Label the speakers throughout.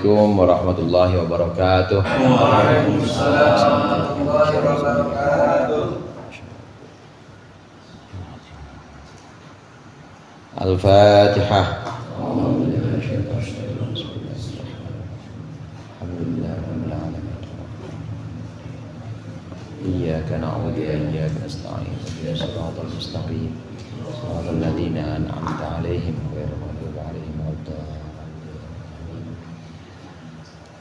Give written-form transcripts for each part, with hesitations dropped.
Speaker 1: Assalamualaikum warahmatullahi wabarakatuh.
Speaker 2: Waalaikumsalam warahmatullahi wabarakatuh.
Speaker 1: Al-Fatihah. Iyyaka na'budu wa iyyaka nasta'in ihdinas siratal mustaqim siratal ladzina an'amta 'alaihim ghairil maghdubi 'alaihim waladdallin.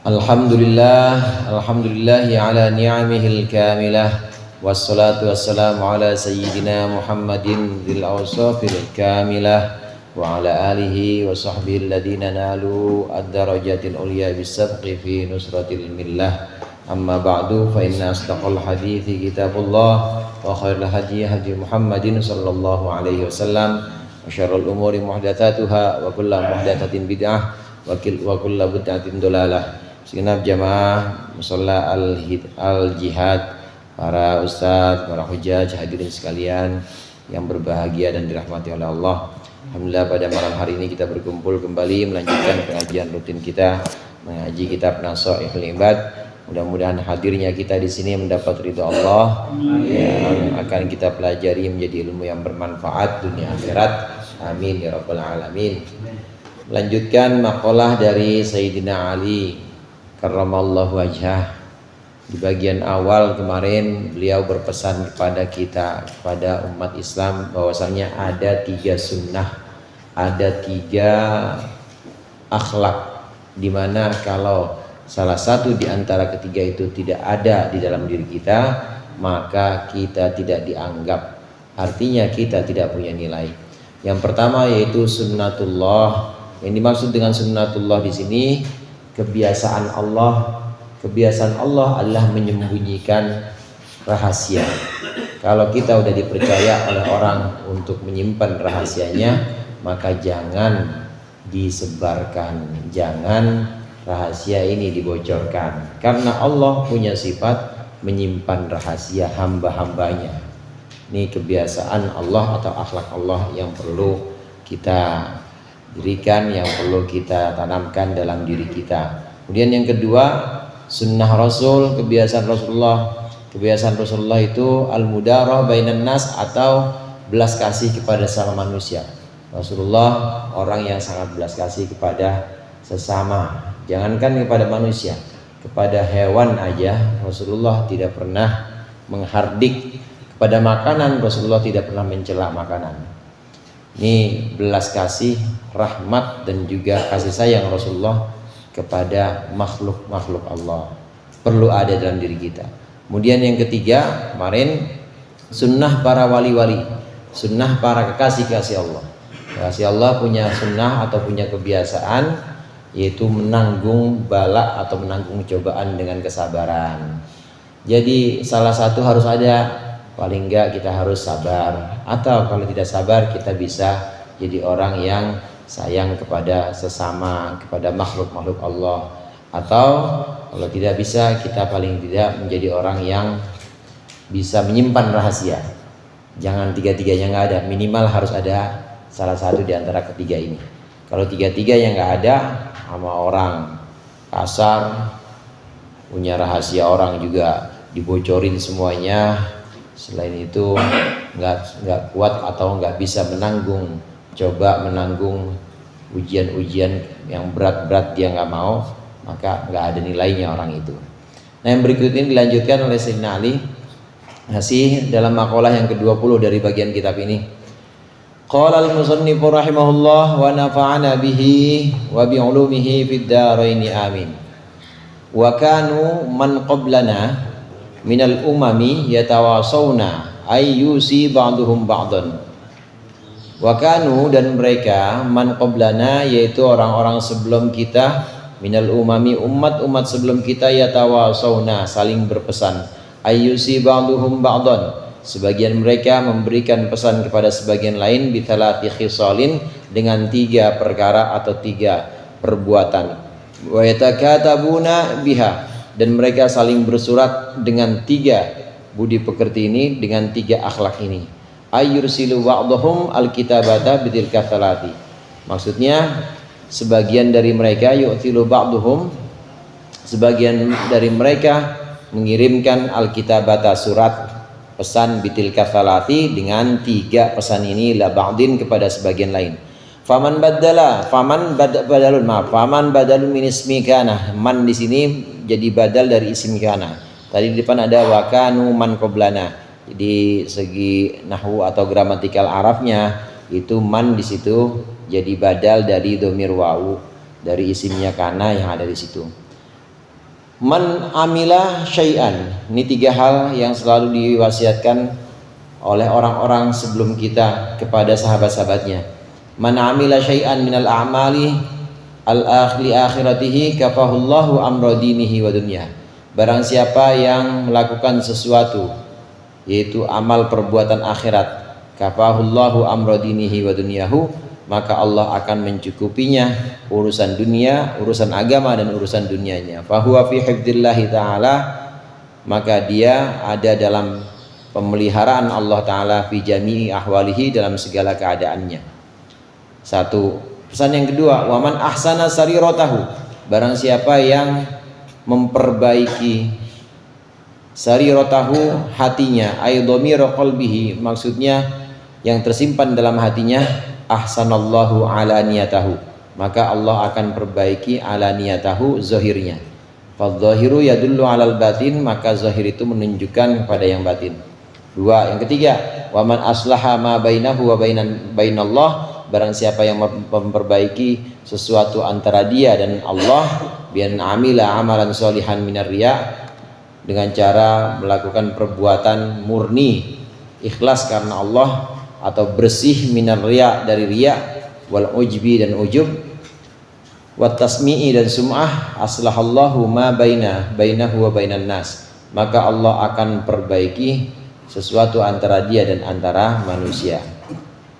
Speaker 1: Alhamdulillah ala ni'amihil kamilah wassalatu wassalamu ala sayyidina Muhammadin dzil awsafil kamilah wa ala alihi wa sahbihi alladzina nalu ad-darajatil ulya bis-sabqi fi nusratil millah. Amma ba'du fa inna asdaqal hadithi kitabullah wa khairul hadi hadi Muhammadin sallallahu alaihi wasallam wa syarrul umuri muhdatsatuha wa kullu muhdatsatin bid'ah wa kullu bid'atin dalalah. Segenap jamaah musalla al-jihad, para ustadz, para hujjaj, hadirin sekalian yang berbahagia dan dirahmati oleh Allah. Alhamdulillah pada malam hari ini kita berkumpul kembali melanjutkan pengajian rutin kita mengaji kitab Nasaihul Ibad. Mudah-mudahan hadirnya kita di sini mendapat ridha Allah yang akan kita pelajari menjadi ilmu yang bermanfaat dunia akhirat. Amin ya rabbal alamin. Melanjutkan maqalah dari Sayyidina Ali karramallahu wajhah. Di bagian awal kemarin beliau berpesan kepada kita, kepada umat Islam, bahwasanya ada 3 sunnah, ada 3 akhlak, di mana kalau salah satu di antara ketiga itu tidak ada di dalam diri kita, maka kita tidak dianggap. Artinya kita tidak punya nilai. Yang pertama yaitu sunnatullah. Yang dimaksud dengan sunnatullah di sini kebiasaan Allah. Kebiasaan Allah adalah menyembunyikan rahasia. Kalau kita udah dipercaya oleh orang untuk menyimpan rahasianya, maka jangan disebarkan, jangan rahasia ini dibocorkan, karena Allah punya sifat menyimpan rahasia hamba-hambanya. Ini kebiasaan Allah atau akhlak Allah yang perlu kita dirikan, yang perlu kita tanamkan dalam diri kita. Kemudian yang kedua, sunnah Rasul, kebiasaan Rasulullah. Kebiasaan Rasulullah itu al-mudarah bainan nas, atau belas kasih kepada sama manusia. Rasulullah orang yang sangat belas kasih kepada sesama. Jangankan kepada manusia, kepada hewan aja Rasulullah tidak pernah menghardik. Kepada makanan Rasulullah tidak pernah mencela makanan. Ini belas kasih, rahmat dan juga kasih sayang Rasulullah kepada makhluk-makhluk Allah perlu ada dalam diri kita. Kemudian yang ketiga kemarin, sunnah para wali-wali, sunnah para kekasih-kasih Allah. Kekasih Allah punya sunnah atau punya kebiasaan, yaitu menanggung bala atau menanggung cobaan dengan kesabaran. Jadi salah satu harus ada, paling enggak kita harus sabar. Atau kalau tidak sabar, kita bisa jadi orang yang sayang kepada sesama, kepada makhluk-makhluk Allah. Atau kalau tidak bisa, kita paling tidak menjadi orang yang bisa menyimpan rahasia. Jangan tiga-tiganya nggak ada, minimal harus ada salah satu di antara ketiga ini. Kalau tiga-tiga yang nggak ada, sama orang kasar, punya rahasia orang juga dibocorin semuanya. Selain itu nggak kuat atau nggak bisa menanggung ujian-ujian yang berat-berat, dia nggak mau, maka nggak ada nilainya orang itu. Nah, yang berikut ini dilanjutkan oleh Sayyidina Ali masih dalam maqalah yang ke-20 dari bagian kitab ini. Qala al-musannifu rahimahullah wa nafa'ana bihi wa bi'ulumihi fid dharaini amin. Wa kanu man qablana minal umami yatawasawna ayyusi ba'duhum ba'dan. Wa kanu, dan mereka, man qablana, yaitu orang-orang sebelum kita, minal umami, umat-umat sebelum kita, yatawasawna, saling berpesan, ayyusi ba'duhum ba'dan, sebagian mereka memberikan pesan kepada sebagian lain, bithalati khisalin, dengan 3 perkara atau 3 perbuatan, wa yatakatabuna biha, dan mereka saling bersurat dengan 3 budi pekerti ini, dengan 3 akhlak ini. Ayyursilu ba'dhum alkitabata bitilka thalati, maksudnya sebagian dari mereka yu'tilu ba'duhum, sebagian dari mereka mengirimkan alkitabata surat pesan bitilka salati dengan 3 pesan ini la ba'din kepada sebagian lain. Faman badalun min ismi kana. Man di sini jadi badal dari isim kana. Tadi di depan ada wakanu man qoblana. Jadi segi nahwu atau gramatikal Arabnya itu man di situ jadi badal dari dhamir wawu dari isimnya kana yang ada di situ. Man amila syai'an. Ini 3 hal yang selalu diwasiatkan oleh orang-orang sebelum kita kepada sahabat-sahabatnya. Man amila syai'an minal a'mali al-akhli akhiratihi kafahullahu amra dinihi wa dunya. Barang siapa yang melakukan sesuatu yaitu amal perbuatan akhirat, kafahullahu amra dinihi wa dunyahu, maka Allah akan mencukupinya urusan dunia, urusan agama dan urusan dunianya. Fahuwa fi hifdzillahi ta'ala, maka dia ada dalam pemeliharaan Allah Ta'ala fi jami'i ahwalihi, dalam segala keadaannya. Satu. Pesan yang kedua, waman ahsana sariratahu, barang siapa yang memperbaiki sariratahu, hatinya, ay dhamira qalbihi, maksudnya yang tersimpan dalam hatinya, ahsanallahu ala niyatahu, maka Allah akan perbaiki ala niyatahu, zahirnya. Fadzahiru yadullu alal batin, maka zahir itu menunjukkan kepada yang batin. 2. Yang ketiga, waman aslaha ma bainahu wa bainallah, barang siapa yang memperbaiki sesuatu antara dia dan Allah, bian amila amalan sholihan minar riya, dengan cara melakukan perbuatan murni ikhlas karena Allah, atau bersih minar riya, dari riya, wal ujbi dan ujub, wat tasmi'i dan sum'ah, aslahallahu ma bainahu wa bainan nas, maka Allah akan perbaiki sesuatu antara dia dan antara manusia.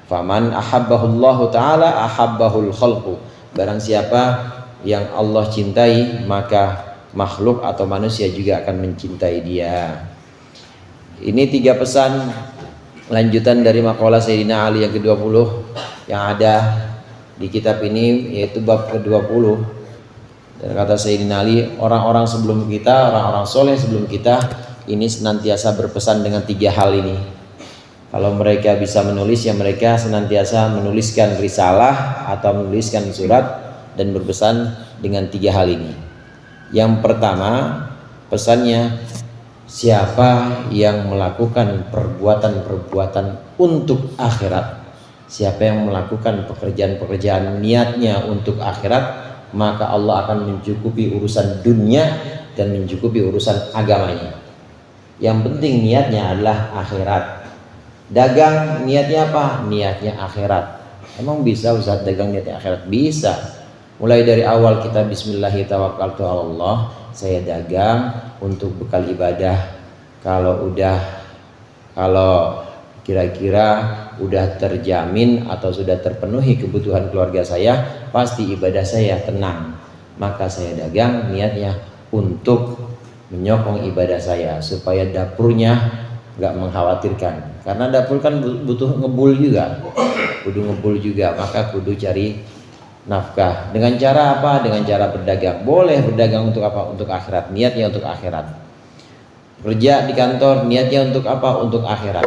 Speaker 1: Faman ahabbahullahu ta'ala ahabbahul khalqu, barang siapa yang Allah cintai, maka makhluk atau manusia juga akan mencintai dia. Ini 3 pesan lanjutan dari makalah Sayyidina Ali yang ke-20 yang ada di kitab ini, yaitu bab ke-20. Dan kata Sayyidina Ali, orang-orang sebelum kita, orang-orang soleh sebelum kita ini senantiasa berpesan dengan 3 hal ini. Kalau mereka bisa menulis, ya mereka senantiasa menuliskan risalah atau menuliskan surat dan berpesan dengan 3 hal ini. Yang pertama, pesannya, siapa yang melakukan perbuatan-perbuatan untuk akhirat, siapa yang melakukan pekerjaan-pekerjaan niatnya untuk akhirat, maka Allah akan mencukupi urusan dunia dan mencukupi urusan agamanya. Yang penting niatnya adalah akhirat. Dagang niatnya apa? Niatnya akhirat. Emang bisa Ustaz dagang niatnya akhirat? Bisa. Mulai dari awal kita bismillahirrahmanirrahim, saya dagang untuk bekal ibadah. Kalau kira-kira udah terjamin atau sudah terpenuhi kebutuhan keluarga saya, pasti ibadah saya tenang. Maka saya dagang niatnya untuk menyokong ibadah saya supaya dapurnya nggak mengkhawatirkan, karena dapur kan butuh ngebul juga, maka kudu cari nafkah. Dengan cara apa? Dengan cara berdagang. Boleh berdagang untuk apa? Untuk akhirat, niatnya untuk akhirat. Kerja di kantor, niatnya untuk apa? Untuk akhirat,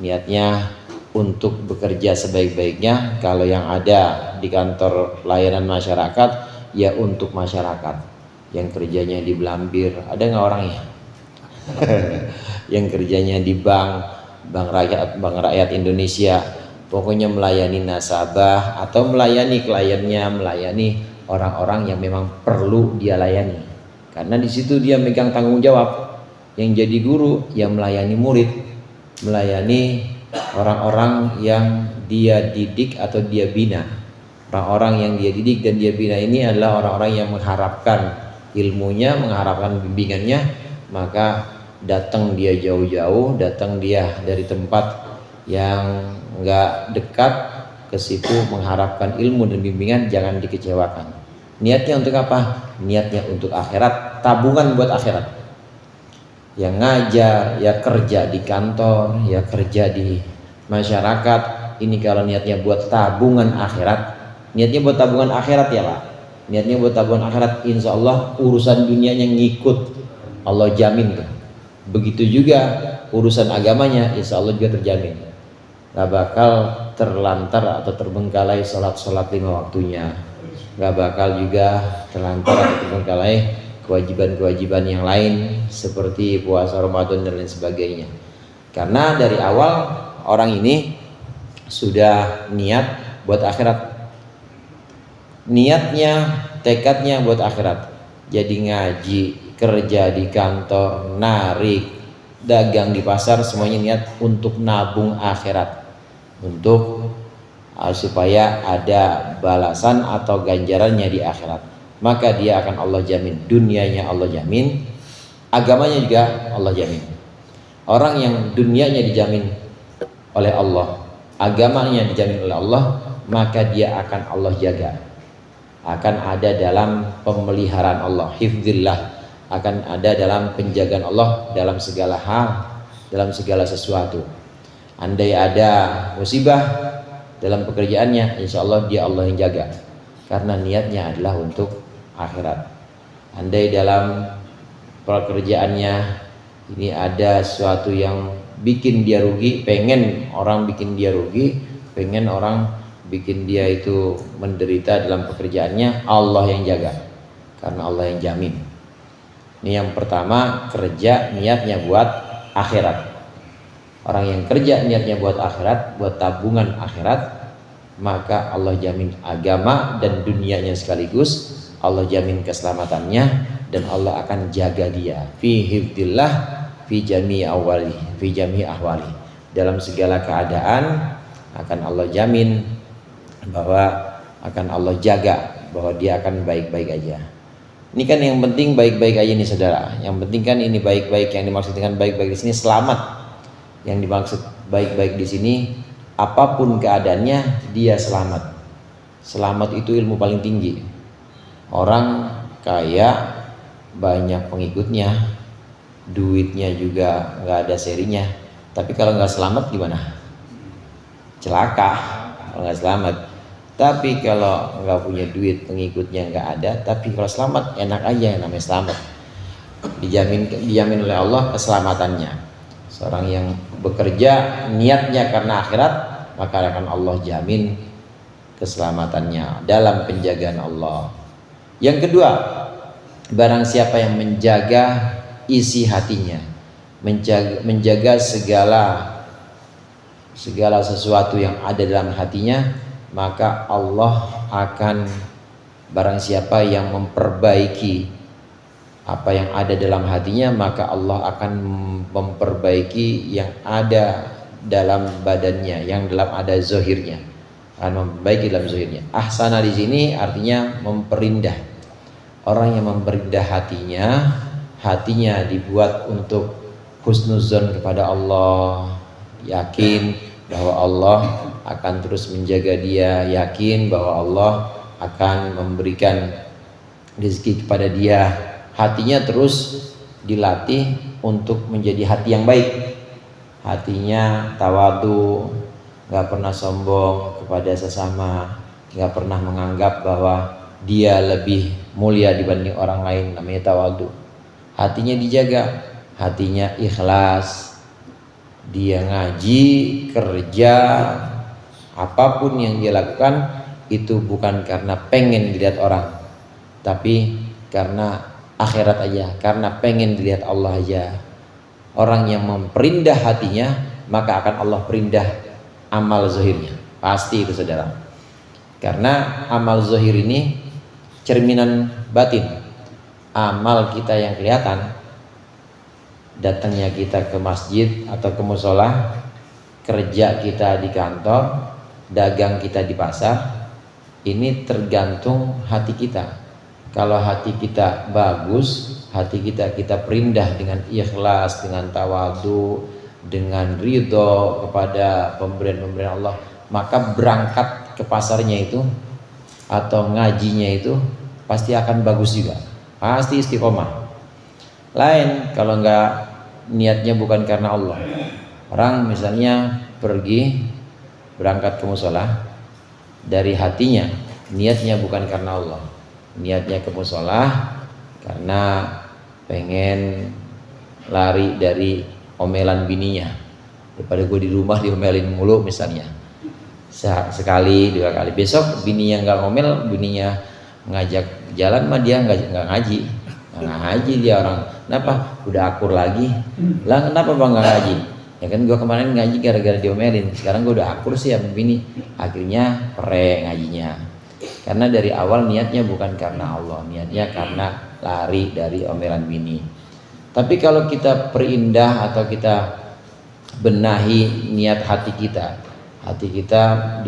Speaker 1: niatnya untuk bekerja sebaik-baiknya. Kalau yang ada di kantor layanan masyarakat, ya untuk masyarakat. Yang kerjanya di Belambir, ada nggak orangnya? Yang kerjanya di bank rakyat Indonesia, pokoknya melayani nasabah atau melayani kliennya, melayani orang-orang yang memang perlu dia layani, karena di situ dia megang tanggung jawab. Yang jadi guru yang melayani murid, melayani orang-orang yang dia didik atau dia bina. Orang-orang yang dia didik dan dia bina ini adalah orang-orang yang mengharapkan ilmunya, mengharapkan bimbingannya, maka datang dia jauh-jauh, datang dia dari tempat yang enggak dekat ke situ mengharapkan ilmu dan bimbingan, jangan dikecewakan. Niatnya untuk apa? Niatnya untuk akhirat, tabungan buat akhirat. Yang ngajar, ya kerja di kantor, ya kerja di masyarakat, ini kalau niatnya buat tabungan akhirat, niatnya buat tabungan akhirat ya Pak, niatnya buat tabungan akhirat, insya Allah urusan dunianya ngikut, Allah jamin tuh. Begitu juga urusan agamanya, insya Allah juga terjamin, gak bakal terlantar atau terbengkalai sholat 5 waktunya, gak bakal juga terlantar atau terbengkalai kewajiban-kewajiban yang lain seperti puasa Ramadan dan lain sebagainya. Karena dari awal orang ini sudah niat buat akhirat, niatnya, tekadnya buat akhirat. Jadi ngaji, kerja di kantor, narik, dagang di pasar, semuanya niat untuk nabung akhirat, untuk supaya ada balasan atau ganjarannya di akhirat. Maka dia akan Allah jamin, dunianya Allah jamin, agamanya juga Allah jamin. Orang yang dunianya dijamin oleh Allah, agamanya dijamin oleh Allah, maka dia akan Allah jaga, akan ada dalam pemeliharaan Allah, hifdzillah, akan ada dalam penjagaan Allah dalam segala hal, dalam segala sesuatu. Andai ada musibah dalam pekerjaannya, insya Allah dia Allah yang jaga, karena niatnya adalah untuk akhirat. Andai dalam pekerjaannya ini ada sesuatu yang bikin dia rugi, pengen orang bikin dia rugi, pengen orang bikin dia itu menderita dalam pekerjaannya, Allah yang jaga, karena Allah yang jamin. Ini yang pertama, kerja niatnya buat akhirat. Orang yang kerja niatnya buat akhirat, buat tabungan akhirat, maka Allah jamin agama dan dunianya sekaligus, Allah jamin keselamatannya, dan Allah akan jaga dia fi hifdzillah fi jami awali, fi jami ahwali, dalam segala keadaan akan Allah jamin bahwa akan Allah jaga, bahwa dia akan baik-baik aja. Ini kan yang penting baik-baik aja nih saudara. Yang penting kan ini baik-baik, yang dimaksud dengan baik-baik di sini selamat. Yang dimaksud baik-baik di sini apapun keadaannya dia selamat. Selamat itu ilmu paling tinggi. Orang kaya, banyak pengikutnya, duitnya juga nggak ada serinya, tapi kalau nggak selamat gimana? Celaka kalau nggak selamat. Tapi kalau nggak punya duit, pengikutnya nggak ada, tapi kalau selamat enak aja, yang namanya selamat. Dijamin oleh Allah keselamatannya. Seorang yang bekerja niatnya karena akhirat, maka akan Allah jamin keselamatannya dalam penjagaan Allah. Yang kedua, barang siapa yang menjaga isi hatinya, menjaga segala sesuatu yang ada dalam hatinya, maka Allah akan, barang siapa yang memperbaiki apa yang ada dalam hatinya, maka Allah akan memperbaiki yang ada dalam badannya, yang dalam ada zahirnya, akan memperbaiki dalam zahirnya. Ahsana di sini artinya memperindah. Orang yang memperindah hatinya dibuat untuk husnuzon kepada Allah, yakin bahwa Allah akan terus menjaga dia, yakin bahwa Allah akan memberikan rezeki kepada dia. Hatinya terus dilatih untuk menjadi hati yang baik. Hatinya tawadu, gak pernah sombong kepada sesama, gak pernah menganggap bahwa dia lebih mulia dibanding orang lain, namanya tawadu. Hatinya dijaga, hatinya ikhlas. Dia ngaji, kerja, apapun yang dia lakukan itu bukan karena pengen dilihat orang, tapi karena akhirat aja, karena pengen dilihat Allah aja. Orang yang memperindah hatinya, maka akan Allah perindah amal zahirnya. Pasti itu saudara. Karena amal zahir ini cerminan batin. Amal kita yang kelihatan, datangnya kita ke masjid atau ke musola, kerja kita di kantor, dagang kita di pasar, ini tergantung hati kita. Kalau hati kita bagus, hati kita perindah dengan ikhlas, dengan tawadu, dengan ridho kepada pemberian-pemberian Allah, maka berangkat ke pasarnya itu atau ngajinya itu pasti akan bagus juga, pasti istiqomah. Lain kalau enggak, niatnya bukan karena Allah. Orang misalnya pergi berangkat ke musola, dari hatinya niatnya bukan karena Allah, niatnya ke musola karena pengen lari dari omelan bininya, daripada gue di rumah diomelin mulu misalnya. Sekali 2 kali, besok bininya nggak ngomel, bininya ngajak jalan mah dia nggak ngaji, nggak ngaji dia orang. Kenapa? Udah akur lagi lah. Kenapa bang nggak ngaji? Ya kan gue kemarin ngaji gara-gara diomelin, sekarang gue udah akur sih sama bini, akhirnya ngajinya. Karena dari awal niatnya bukan karena Allah, niatnya karena lari dari omelan bini. Tapi kalau kita perindah atau kita benahi niat hati kita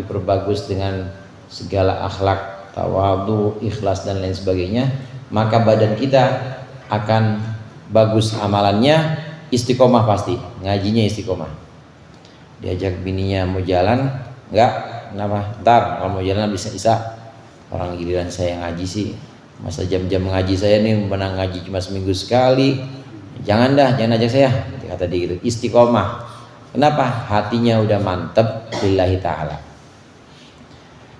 Speaker 1: diperbagus dengan segala akhlak, tawadhu, ikhlas dan lain sebagainya, maka badan kita akan bagus amalannya, istiqomah pasti, ngajinya istiqomah. Diajak bininya mau jalan, enggak, kenapa? Ntar kalau mau jalan bisa orang giliran saya ngaji sih, masa jam-jam ngaji saya nih menang ngaji cuma seminggu sekali, jangan ajak saya, kata dia gitu. Istiqomah. Kenapa? Hatinya udah mantep lillahi ta'ala.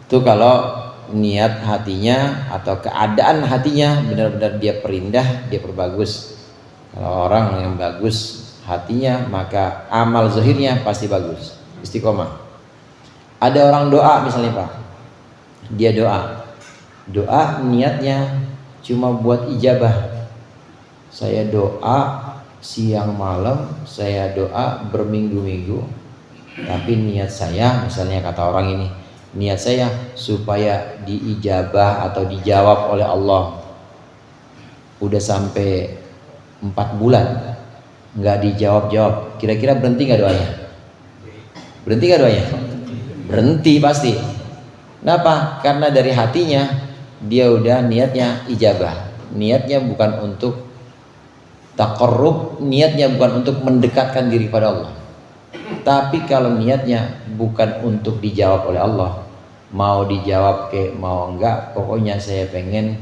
Speaker 1: Itu kalau niat hatinya atau keadaan hatinya benar-benar dia perindah, dia perbagus. Kalau orang yang bagus hatinya, maka amal zahirnya pasti bagus, istiqomah. Ada orang doa misalnya Pak, dia doa niatnya cuma buat ijabah. Saya doa siang malam, saya doa berminggu-minggu, tapi niat saya, misalnya kata orang ini, niat saya supaya diijabah atau dijawab oleh Allah. Udah sampai 4 bulan nggak dijawab-jawab, kira-kira berhenti nggak doanya? Berhenti nggak doanya? Berhenti pasti. Kenapa? Karena dari hatinya dia udah niatnya ijabah, niatnya bukan untuk taqarrub, niatnya bukan untuk mendekatkan diri pada Allah. Tapi kalau niatnya bukan untuk dijawab oleh Allah, mau dijawab mau enggak, pokoknya saya pengen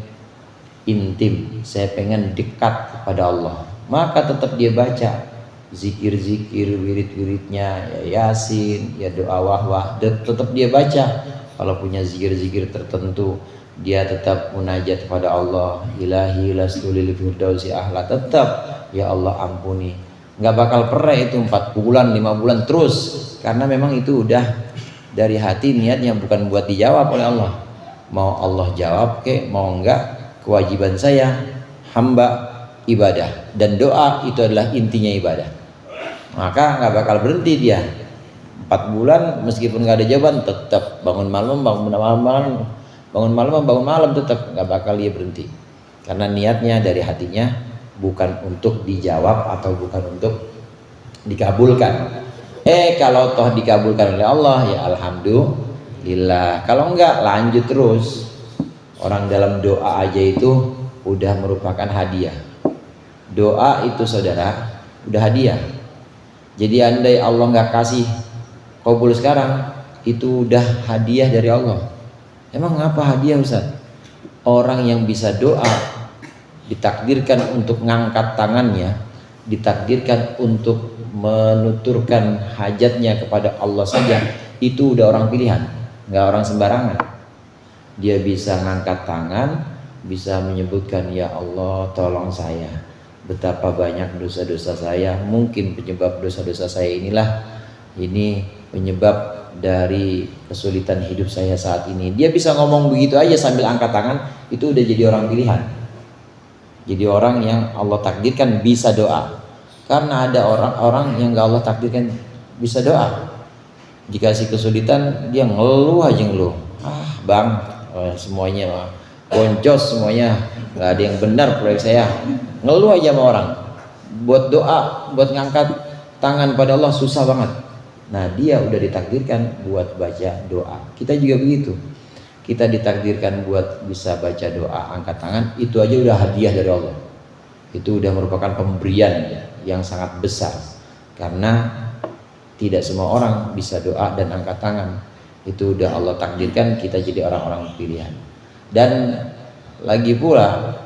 Speaker 1: intim, saya pengen dekat kepada Allah, maka tetap dia baca zikir-zikir, wirid-wiridnya, ya Yasin, ya doa wahwah, tetap dia baca. Kalau punya zikir-zikir tertentu, dia tetap munajat kepada Allah, ilahi lastu lil firdausi ahla, tetap ya Allah ampuni. Nggak bakal pernah itu 4 bulan 5 bulan terus, karena memang itu udah dari hati, niatnya bukan buat dijawab oleh Allah. Mau Allah jawab mau enggak, kewajiban saya hamba ibadah, dan doa itu adalah intinya ibadah. Maka nggak bakal berhenti dia 4 bulan, meskipun nggak ada jawaban tetap bangun malam tetap nggak bakal dia berhenti, karena niatnya dari hatinya bukan untuk dijawab atau bukan untuk dikabulkan. Kalau toh dikabulkan oleh Allah ya alhamdulillah, kalau enggak lanjut terus. Orang dalam doa aja itu udah merupakan hadiah. Doa itu saudara udah hadiah. Jadi andai Allah nggak kasih kabul sekarang, itu udah hadiah dari Allah. Emang apa hadiah Ustaz? Orang yang bisa doa ditakdirkan untuk ngangkat tangannya, ditakdirkan untuk menuturkan hajatnya kepada Allah saja, itu udah orang pilihan, nggak orang sembarangan. Dia bisa ngangkat tangan, bisa menyebutkan ya Allah tolong saya, betapa banyak dosa-dosa saya, mungkin penyebab dosa-dosa saya ini penyebab dari kesulitan hidup saya saat ini. Dia bisa ngomong begitu aja sambil angkat tangan, itu udah jadi orang pilihan. Jadi orang yang Allah takdirkan bisa doa. Karena ada orang-orang yang gak Allah takdirkan bisa doa, dikasih kesulitan dia ngeluh aja ngeluh. Bang, semuanya boncos, semuanya gak ada yang benar proyek saya, ngeluh aja sama orang. Buat doa, buat ngangkat tangan pada Allah susah banget. Nah dia udah ditakdirkan buat baca doa. Kita juga begitu, kita ditakdirkan buat bisa baca doa, angkat tangan, itu aja udah hadiah dari Allah. Itu udah merupakan pemberian yang sangat besar, karena tidak semua orang bisa doa dan angkat tangan. Itu udah Allah takdirkan kita jadi orang-orang pilihan. Dan lagi pula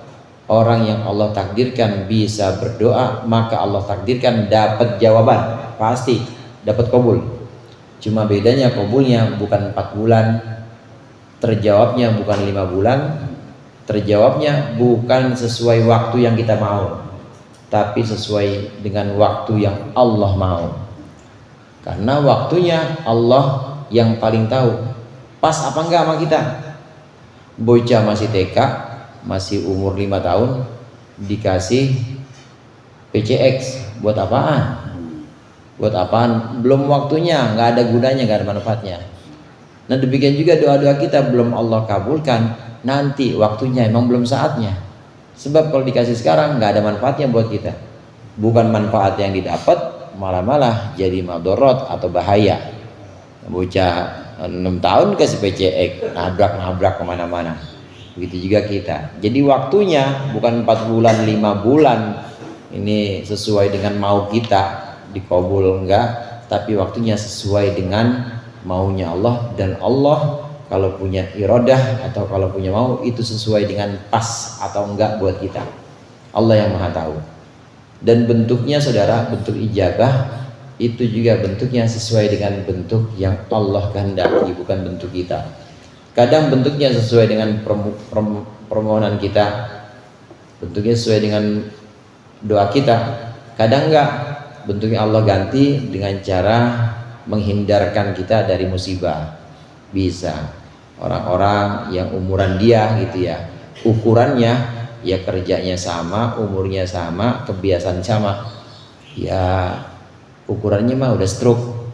Speaker 1: orang yang Allah takdirkan bisa berdoa, maka Allah takdirkan dapat jawaban, pasti dapat kabul. Cuma bedanya kabulnya bukan 4 bulan, terjawabnya bukan 5 bulan, terjawabnya bukan sesuai waktu yang kita mau, tapi sesuai dengan waktu yang Allah mau. Karena waktunya Allah yang paling tahu pas apa enggak sama kita. Bocah masih TK, masih umur 5 tahun, dikasih PCX, buat apaan? Buat apaan? Belum waktunya, nggak ada gunanya, nggak ada manfaatnya. Nah demikian juga doa-doa kita belum Allah kabulkan, nanti waktunya emang belum saatnya. Sebab kalau dikasih sekarang nggak ada manfaatnya buat kita. Bukan manfaat yang didapat, malah jadi madorot atau bahaya. Bocah 6 tahun kasih PCX, nabrak kemana-mana. Begitu juga kita. Jadi waktunya bukan 4 bulan, 5 bulan. Ini sesuai dengan mau kita, dikabul enggak, tapi waktunya sesuai dengan maunya Allah. Dan Allah kalau punya iradah atau kalau punya mau, itu sesuai dengan pas atau enggak buat kita. Allah yang maha tahu. Dan bentuknya saudara, bentuk ijabah itu juga bentuknya sesuai dengan bentuk yang Allah kehendaki, bukan bentuk kita. Kadang bentuknya sesuai dengan permohonan kita, bentuknya sesuai dengan doa kita. Kadang enggak, bentuknya Allah ganti dengan cara menghindarkan kita dari musibah. Bisa orang-orang yang umuran dia gitu ya, ukurannya ya, kerjanya sama, umurnya sama, kebiasaan sama, ya ukurannya mah udah stroke,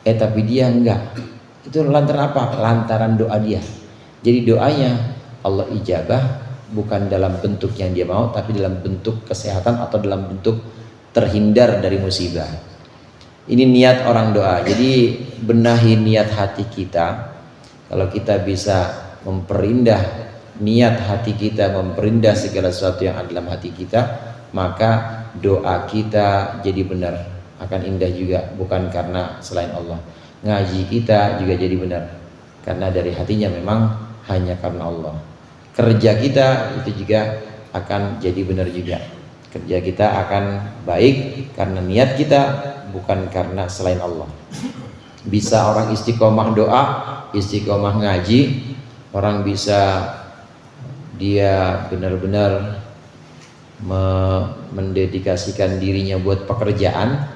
Speaker 1: tapi dia enggak. Itu lantaran apa? Lantaran doa dia. Jadi doanya Allah ijabah bukan dalam bentuk yang dia mau, tapi dalam bentuk kesehatan atau dalam bentuk terhindar dari musibah. Ini niat orang doa. Jadi benahi niat hati kita. Kalau kita bisa memperindah niat hati kita, memperindah segala sesuatu yang ada dalam hati kita, maka doa kita jadi benar, akan indah juga, bukan karena selain Allah. Ngaji kita juga jadi benar karena dari hatinya memang hanya karena Allah. Kerja kita itu juga akan jadi benar juga. Kerja kita akan baik karena niat kita, bukan karena selain Allah. Bisa orang istiqomah doa, istiqomah ngaji, orang bisa dia benar-benar mendedikasikan dirinya buat pekerjaan,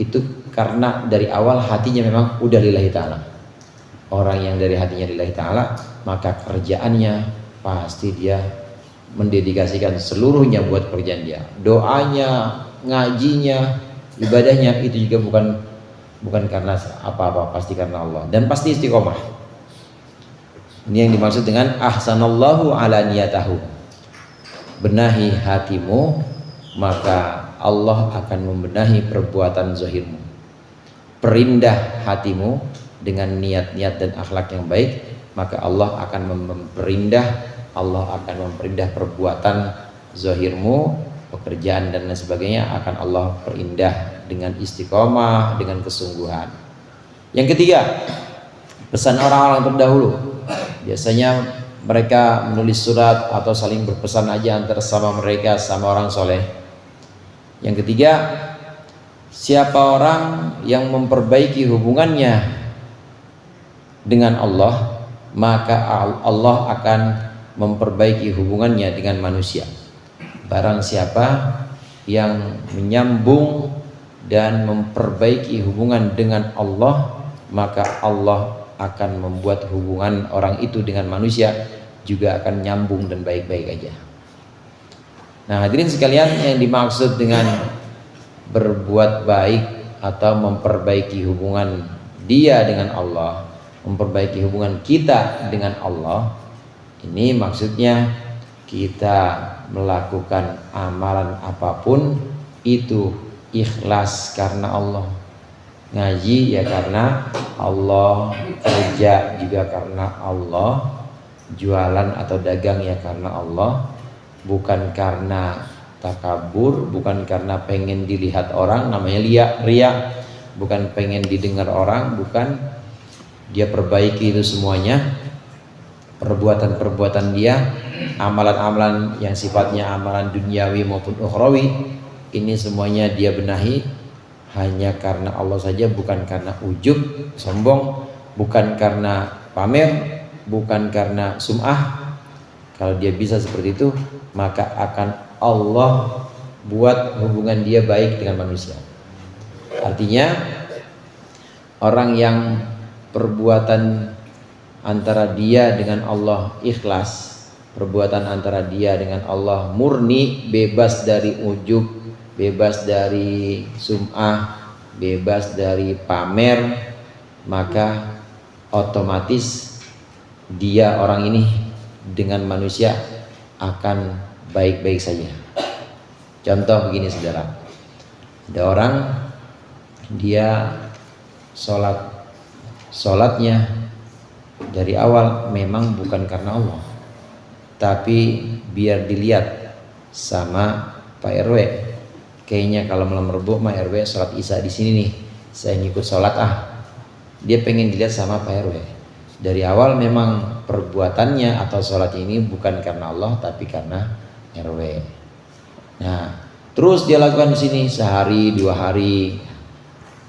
Speaker 1: itu karena dari awal hatinya memang udah lillahi ta'ala. Orang yang dari hatinya lillahi ta'ala, maka kerjaannya pasti dia mendedikasikan seluruhnya buat pekerjaan dia. Doanya, ngajinya, ibadahnya itu juga bukan karena apa-apa, pasti karena Allah, dan pasti istiqomah. Ini yang dimaksud dengan ahsanallahu ala niyatahu. Benahi hatimu, maka Allah akan membenahi perbuatan zahirmu. Perindah hatimu dengan niat-niat dan akhlak yang baik, maka Allah akan memperindah, Allah akan memperindah perbuatan zahirmu, pekerjaan dan lain sebagainya akan Allah perindah dengan istiqomah, dengan kesungguhan. Yang ketiga, pesan orang-orang terdahulu. Biasanya mereka menulis surat atau saling berpesan aja antara sama mereka sama orang soleh. Yang ketiga, siapa orang yang memperbaiki hubungannya dengan Allah, maka Allah akan memperbaiki hubungannya dengan manusia. Barang siapa yang menyambung dan memperbaiki hubungan dengan Allah, maka Allah akan membuat hubungan orang itu dengan manusia juga akan nyambung dan baik-baik aja. Nah, hadirin sekalian, yang dimaksud dengan berbuat baik atau memperbaiki hubungan dia dengan Allah, memperbaiki hubungan kita dengan Allah, ini maksudnya kita melakukan amalan apapun itu ikhlas karena Allah. Ngaji ya karena Allah, kerja juga karena Allah, jualan atau dagang ya karena Allah, bukan karena takabur, bukan karena pengen dilihat orang, namanya ria, bukan pengen didengar orang, bukan. Dia perbaiki itu semuanya, perbuatan-perbuatan dia, amalan-amalan yang sifatnya amalan duniawi maupun ukhrawi, ini semuanya dia benahi hanya karena Allah saja, bukan karena ujub, sombong, bukan karena pamer, bukan karena sum'ah, kalau dia bisa seperti itu, maka akan Allah buat hubungan dia baik dengan manusia. Artinya orang yang perbuatan antara dia dengan Allah ikhlas, perbuatan antara dia dengan Allah murni, bebas dari ujub, bebas dari sum'ah, bebas dari pamer, maka otomatis dia orang ini dengan manusia akan baik-baik saja. Contoh begini saudara, ada orang dia sholatnya dari awal memang bukan karena Allah, tapi biar dilihat sama Pak RW, kayaknya kalau malam Rebo Pak RW sholat Isya di sini nih, saya ngikut sholat Dia pengen dilihat sama Pak RW. Dari awal memang perbuatannya atau sholat ini bukan karena Allah, tapi karena RW. Nah, terus dia lakukan di sini sehari 2 hari.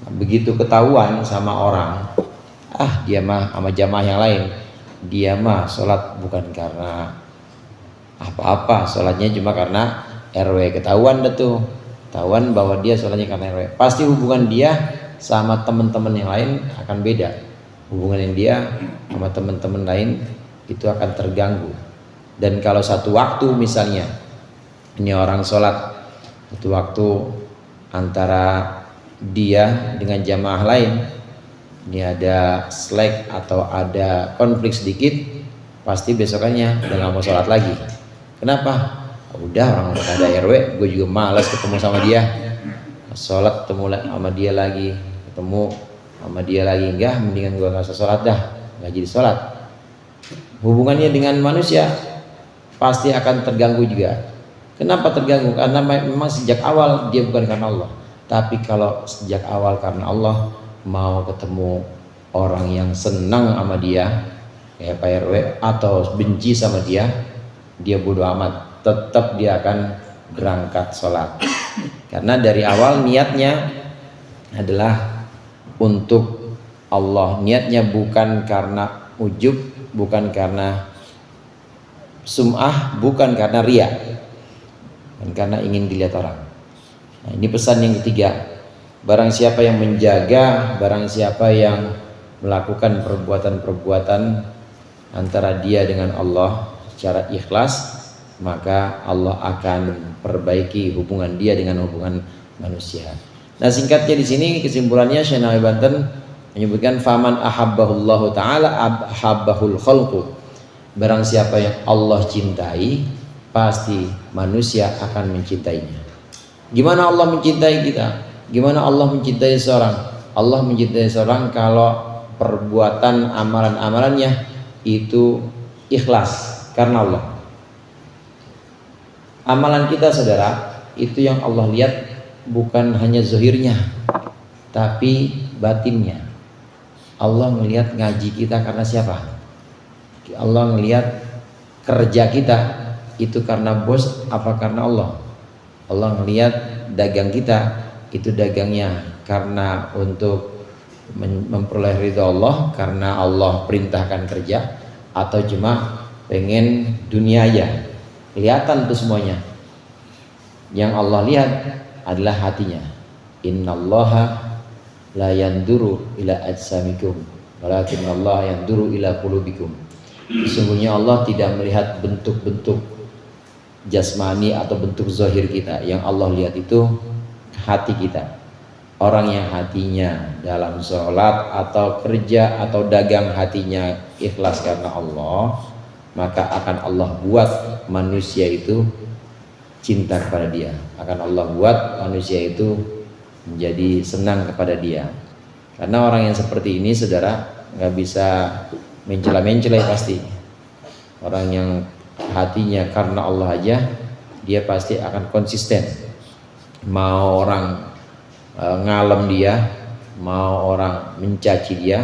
Speaker 1: Begitu ketahuan sama orang, dia mah sama jamaah yang lain, dia mah sholat bukan karena apa-apa, sholatnya cuma karena RW. Ketahuan bahwa dia sholatnya karena RW. Pasti hubungan dia sama teman-teman yang lain akan beda. Hubungan yang dia sama teman-teman lain itu akan terganggu. Dan kalau satu waktu misalnya ini orang sholat, satu waktu antara dia dengan jamaah lain, ini ada slack atau ada konflik sedikit, pasti besokannya udah gak mau sholat lagi. Kenapa? Udah orang ada RW, gue juga malas ketemu sama dia. Sholat ketemu sama dia lagi, enggak, mendingan gue gak usah sholat dah, gak jadi sholat. Hubungannya dengan manusia pasti akan terganggu juga. Kenapa terganggu? Karena memang sejak awal dia bukan karena Allah. Tapi kalau sejak awal karena Allah, mau ketemu orang yang senang sama dia kayak Pak RW atau benci sama dia bodoh amat, tetap dia akan berangkat sholat. Karena dari awal niatnya adalah untuk Allah, niatnya bukan karena ujub, bukan karena sum'ah, bukan karena ria, dan karena ingin dilihat orang. Nah, ini pesan yang ketiga. Barang siapa yang menjaga, barang siapa yang melakukan perbuatan-perbuatan antara dia dengan Allah secara ikhlas, maka Allah akan perbaiki hubungan dia dengan hubungan manusia. Nah, singkatnya di sini kesimpulannya Syekh Nawawi Banten menyebutkan faman ahabbahullahu taala ahabbahul khalqu. Barang siapa yang Allah cintai, pasti manusia akan mencintainya. Gimana Allah mencintai kita? Gimana Allah mencintai seorang? Allah mencintai seorang kalau perbuatan amalan-amalannya itu ikhlas karena Allah. Amalan kita saudara, itu yang Allah lihat bukan hanya zahirnya, tapi batinnya. Allah melihat ngaji kita karena siapa? Allah melihat kerja kita itu karena bos apa karena Allah? Allah melihat dagang kita itu dagangnya karena untuk memperoleh ridha Allah, karena Allah perintahkan kerja, atau cuma pengen dunia aja. Kelihatan tuh semuanya. Yang Allah lihat adalah hatinya. Innallaha la yanduru ila ajsamikum walakinnallaha yanduru ila qulubikum. Sesungguhnya Allah tidak melihat bentuk-bentuk jasmani atau bentuk zahir kita. Yang Allah lihat itu hati kita. Orang yang hatinya dalam sholat atau kerja atau dagang hatinya ikhlas karena Allah, maka akan Allah buat manusia itu cinta kepada dia. Akan Allah buat manusia itu menjadi senang kepada dia. Karena orang yang seperti ini saudara nggak bisa mencela-mencela pasti. Orang yang hatinya karena Allah aja, dia pasti akan konsisten. Mau orang ngalem dia, mau orang mencaci dia,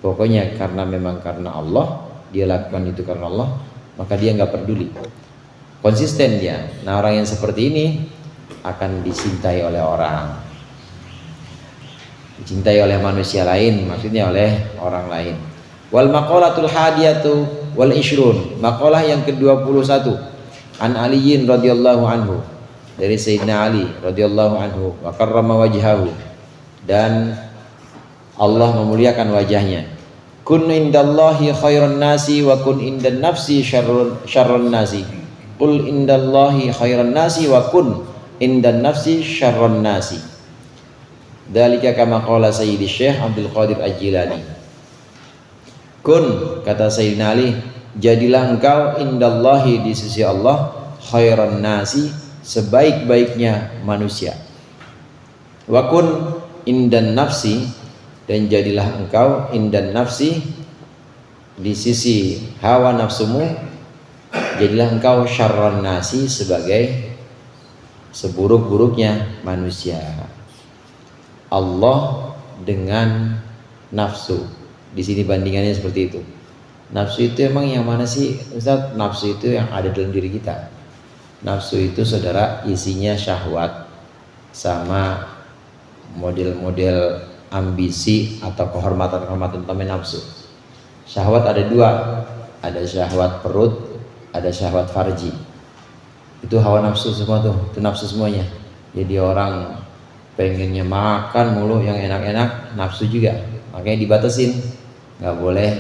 Speaker 1: pokoknya karena memang karena Allah, dia lakukan itu karena Allah, maka dia nggak peduli, konsisten dia. Nah, orang yang seperti ini akan dicintai oleh orang, dicintai oleh manusia lain, maksudnya oleh orang lain. Wal maqalatul hadiyatu wal ishrun, maqalah yang ke-21, an Aliyin radhiyallahu anhu, dari Sayyidina Ali radhiyallahu anhu, wa karrama wajhahu, dan Allah memuliakan wajahnya. Kun indallahi khairan nasi wa kun indan nafsi syarrun nasi. Qul indallahi khairan nasi wa kun indan nafsi syarrun nasi. Dzalika kama qala Sayyidi Syekh Abdul Qadir Al-Jilani. Kun, kata Sayyidina Ali, jadilah engkau indallahi, di sisi Allah, khairan nasi, sebaik-baiknya manusia. Wa kun indan nafsi, dan jadilah engkau indan nafsi, di sisi hawa nafsumu, jadilah engkau syarran nasi, sebagai seburuk-buruknya manusia. Allah dengan nafsu, di sini bandingannya seperti itu. Nafsu itu emang yang mana sih Ustaz? Nafsu itu yang ada dalam diri kita. Nafsu itu saudara isinya syahwat sama model-model ambisi atau kehormatan-kehormatan namanya nafsu. Syahwat ada dua, ada syahwat perut, ada syahwat farji. Itu hawa nafsu semua tuh, itu nafsu semuanya. Jadi orang pengennya makan mulu yang enak-enak, nafsu juga. Makanya dibatasin, nggak boleh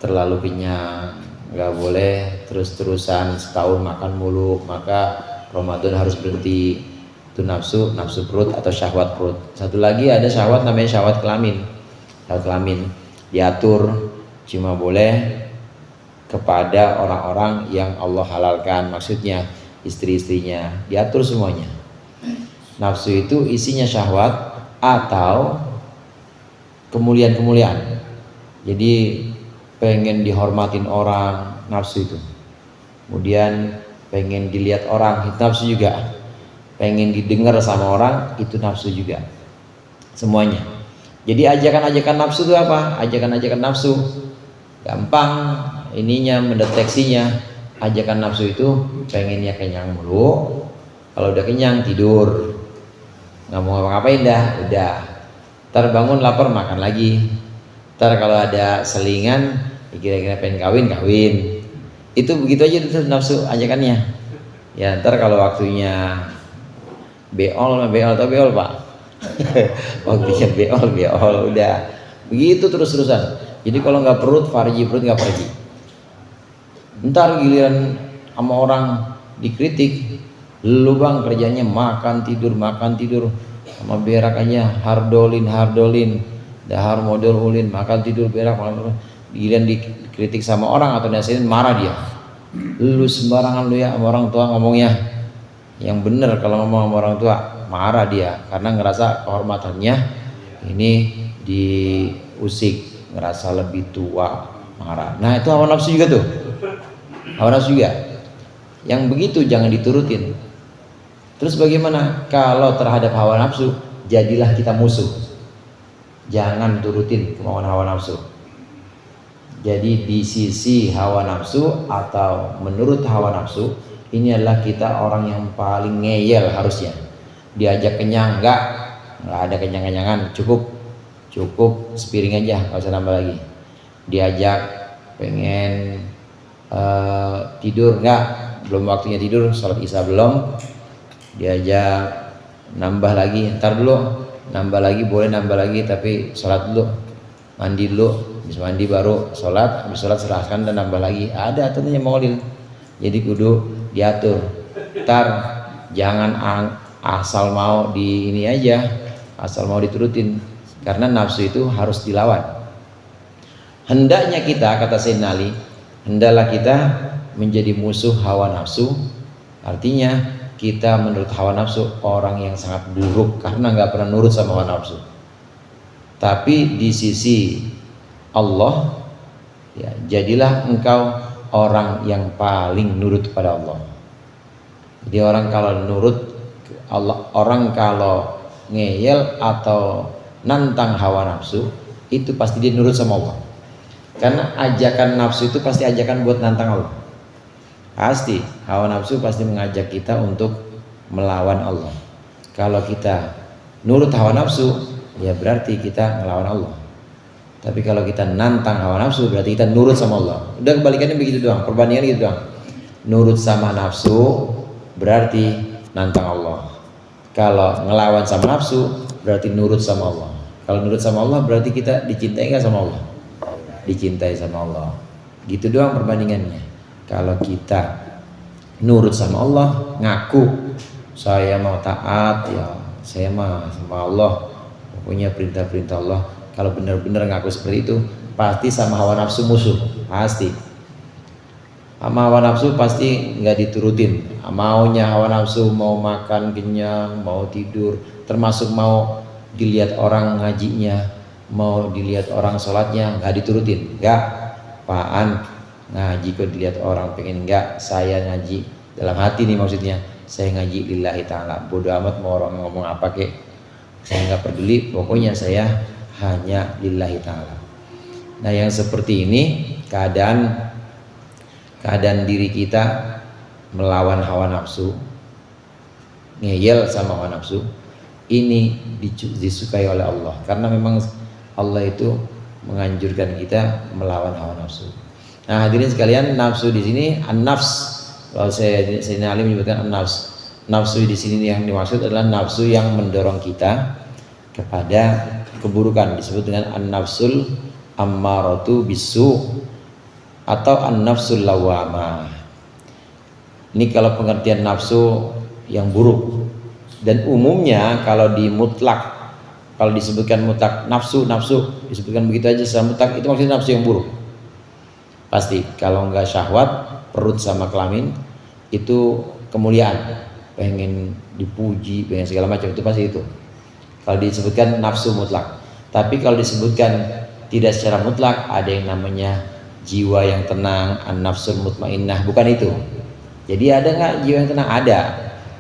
Speaker 1: terlalu kenyang, nggak boleh terus-terusan setahun makan mulu, maka Ramadan harus berhenti. Itu nafsu, nafsu perut atau syahwat perut. Satu lagi ada syahwat namanya syahwat kelamin. Syahwat kelamin diatur, cuma boleh kepada orang-orang yang Allah halalkan, maksudnya istri-istrinya, diatur semuanya. Nafsu itu isinya syahwat atau kemuliaan-kemuliaan. Jadi pengen dihormatin orang, nafsu itu. Kemudian pengen dilihat orang, itu nafsu juga. Pengen didengar sama orang, itu nafsu juga. Semuanya. Jadi ajakan-ajakan nafsu itu apa? Ajakan-ajakan nafsu gampang ininya mendeteksinya. Ajakan nafsu itu pengennya kenyang mulu. Kalau udah kenyang tidur, nggak mau ngapa-ngapain dah, udah. Ntar bangun lapar makan lagi. Ntar kalau ada selingan, kira-kira pengen kawin. Itu begitu aja itu nafsu ajakannya. Ya ntar kalau waktunya beol atau beol pak. Waktunya beol udah. Begitu terus-terusan. Jadi kalau nggak perut nggak farji. Ntar giliran sama orang dikritik, lu bang kerjanya makan tidur sama berak aja, hardolin dahar model ulin, makan tidur berak, giliran dikritik sama orang atau nasihatin, marah dia. Lu sembarangan lu ya sama orang tua ngomongnya. Yang bener kalau ngomong sama orang tua, marah dia karena ngerasa kehormatannya ini diusik, ngerasa lebih tua, marah. Nah itu hawa nafsu juga tuh. Hawa nafsu juga. Yang begitu jangan diturutin. Terus bagaimana kalau terhadap hawa nafsu? Jadilah kita musuh. Jangan turutin kemauan hawa nafsu. Jadi di sisi hawa nafsu atau menurut hawa nafsu, ini adalah kita orang yang paling ngeyel harusnya. Diajak kenyang nggak ada kenyang-kenyangan, cukup sepiring aja, nggak usah nambah lagi. Diajak pengen tidur nggak, belum waktunya tidur, sholat isya belum, diajak nambah lagi, ntar dulu, nambah lagi boleh nambah lagi, tapi sholat dulu, mandi dulu, habis mandi baru sholat, habis sholat serahkan dan nambah lagi. Ada aturannya maulid, jadi kudu diatur. Ntar jangan asal mau di ini aja, asal mau diturutin, karena nafsu itu harus dilawan. Hendaknya kita, kata Sayyidina Ali, hendaklah kita menjadi musuh hawa nafsu. Artinya kita menurut hawa nafsu orang yang sangat buruk karena nggak pernah nurut sama hawa nafsu. Tapi di sisi Allah, ya, jadilah engkau orang yang paling nurut pada Allah. Jadi orang kalau nurut Allah, orang kalau ngeyel atau nantang hawa nafsu, itu pasti dia nurut sama Allah. Karena ajakan nafsu itu pasti ajakan buat nantang Allah. Pasti hawa nafsu pasti mengajak kita untuk melawan Allah. Kalau kita nurut hawa nafsu, ya berarti kita melawan Allah. Tapi kalau kita nantang hawa nafsu berarti kita nurut sama Allah. Udah kebalikannya begitu doang, perbandingan gitu doang. Nurut sama nafsu berarti nantang Allah. Kalau ngelawan sama nafsu berarti nurut sama Allah. Kalau nurut sama Allah berarti kita dicintai nggak sama Allah? Dicintai sama Allah. Gitu doang perbandingannya. Kalau kita nurut sama Allah, ngaku saya mau taat ya, saya mah sama Allah, pokoknya perintah-perintah Allah. Kalau benar-benar ngaku seperti itu, pasti sama hawa nafsu musuh, pasti. Sama hawa nafsu pasti nggak diturutin. Maunya hawa nafsu mau makan kenyang, mau tidur, termasuk mau dilihat orang ngajinya, mau dilihat orang sholatnya, nggak diturutin. Nggak, apaan ngaji kok dilihat orang pengen, nggak, saya ngaji dalam hati nih maksudnya. Saya ngaji lillahi ta'ala, bodo amat mau orang ngomong apa kek, saya nggak peduli, pokoknya saya hanya lillahi ta'ala. Nah yang seperti ini keadaan diri kita melawan hawa nafsu, ngeyel sama hawa nafsu, ini disukai oleh Allah, karena memang Allah itu menganjurkan kita melawan hawa nafsu. Nah hadirin sekalian, nafsu di sini an-nafs. Kalau saya alim menyebutkan an-nafs. Nafsu di sini yang dimaksud adalah nafsu yang mendorong kita kepada keburukan, disebut dengan an-nafsul ammaratu bisu atau an-nafsul lawamah. Ini kalau pengertian nafsu yang buruk. Dan umumnya kalau di mutlak, kalau disebutkan mutlak nafsu disebutkan begitu aja secara mutlak, itu maksudnya nafsu yang buruk. Pasti kalau enggak syahwat, perut sama kelamin itu kemuliaan, pengen dipuji, pengen segala macam, itu pasti itu. Kalau disebutkan nafsu mutlak. Tapi kalau disebutkan tidak secara mutlak, ada yang namanya jiwa yang tenang, an-nafsul mutmainnah, bukan itu. Jadi ada nggak jiwa yang tenang? Ada.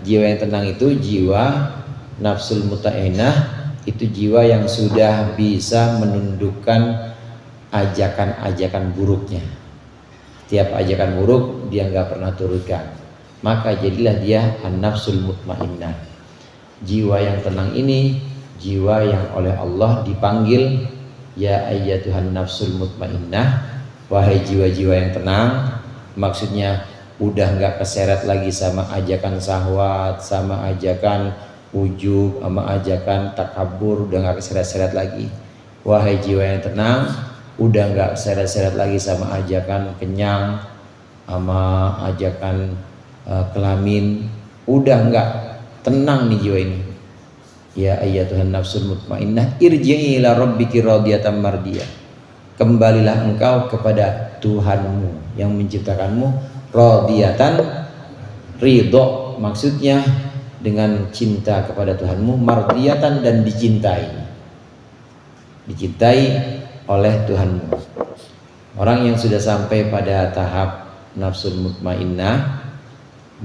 Speaker 1: Jiwa yang tenang itu jiwa nafsul mutmainnah, itu jiwa yang sudah bisa menundukkan ajakan-ajakan buruknya. Tiap ajakan buruk dia nggak pernah turutkan, maka jadilah dia an-nafsul mutmainnah. Jiwa yang tenang ini jiwa yang oleh Allah dipanggil ya ayyatuhan nafsul mutmainnah, wahai jiwa-jiwa yang tenang. Maksudnya udah nggak keseret lagi sama ajakan syahwat, sama ajakan ujub, sama ajakan takabur, udah nggak keseret-seret lagi. Wahai jiwa yang tenang, udah nggak seret-seret lagi sama ajakan kenyang, sama ajakan kelamin, udah nggak, tenang nih jiwa ini. Ya ayyatuhan nafsul mutmainnah irji'i ila rabbiki radiyatan mardiyah. Kembalilah engkau kepada Tuhanmu yang menciptakanmu, radiyatan, ridho, maksudnya dengan cinta kepada Tuhanmu, mardiyatan, dan dicintai oleh Tuhanmu. Orang yang sudah sampai pada tahap nafsul mutmainnah,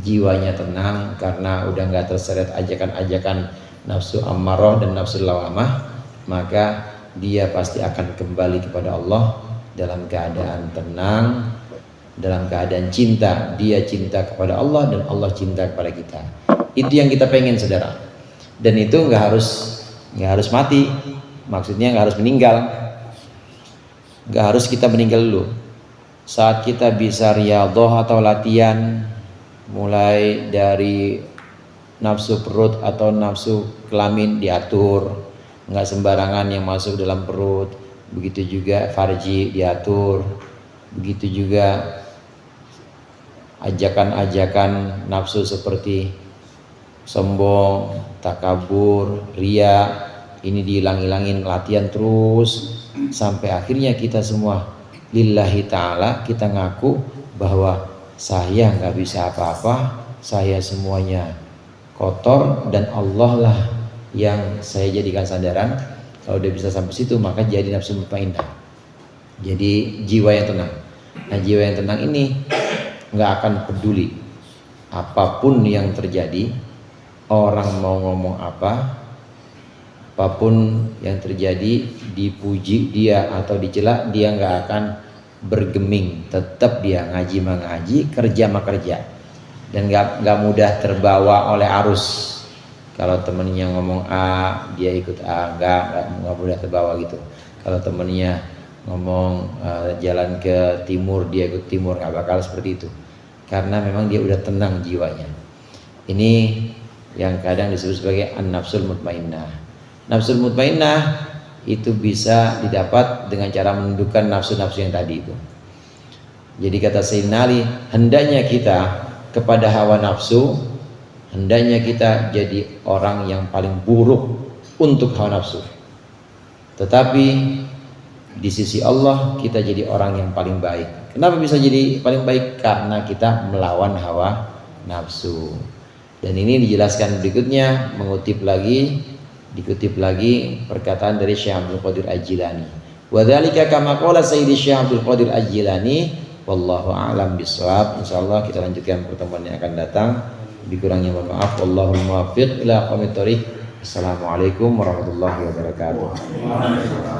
Speaker 1: jiwanya tenang karena udah nggak terseret ajakan-ajakan nafsu ammarah dan nafsu lawamah, maka dia pasti akan kembali kepada Allah dalam keadaan tenang, dalam keadaan cinta. Dia cinta kepada Allah dan Allah cinta kepada kita. Itu yang kita pengen, saudara. Dan itu nggak harus mati, maksudnya nggak harus meninggal. Nggak harus kita meninggal dulu. Saat kita bisa riyadhah atau latihan, mulai dari nafsu perut atau nafsu kelamin diatur, nggak sembarangan yang masuk dalam perut. Begitu juga farji diatur. Begitu juga ajakan-ajakan nafsu seperti sombong, takabur, riya, ini dihilang-hilangin, latihan terus sampai akhirnya kita semua lillahi ta'ala, kita ngaku bahwa saya nggak bisa apa-apa, saya semuanya kotor dan Allah lah yang saya jadikan sandaran. Kalau udah bisa sampai situ maka jadi nafsu mutmainnah, jadi jiwa yang tenang. Nah jiwa yang tenang ini nggak akan peduli apapun yang terjadi, orang mau ngomong apa, apapun yang terjadi, dipuji dia atau dicela, dia nggak akan bergeming. Tetap dia ngaji mengaji, kerja kerja, dan nggak mudah terbawa oleh arus. Kalau temennya ngomong A, dia ikut A, nggak mudah terbawa gitu. Kalau temennya ngomong jalan ke timur dia ikut timur, nggak bakal seperti itu, karena memang dia udah tenang jiwanya. Ini yang kadang disebut sebagai an-nafsul mutmainnah. Nafsul mutmainnah itu bisa didapat dengan cara menundukkan nafsu-nafsu yang tadi itu. Jadi kata Sayyidina Ali, hendaknya kita kepada hawa nafsu, hendaknya kita jadi orang yang paling buruk untuk hawa nafsu. Tetapi di sisi Allah kita jadi orang yang paling baik. Kenapa bisa jadi paling baik? Karena kita melawan hawa nafsu. Dan ini dijelaskan berikutnya, dikutip lagi perkataan dari Syekh Abdul Qadir Al-Jilani. Wa dzalika kama qala Sayyidi Syekh Abdul Qadir Al-Jilani, wallahu a'lam bishawab. Insyaallah kita lanjutkan pertemuan yang akan datang. Dikurangnya mohon maaf. Wallahul muwaffiq ila aqwamit thoriq. Assalamualaikum warahmatullahi wabarakatuh.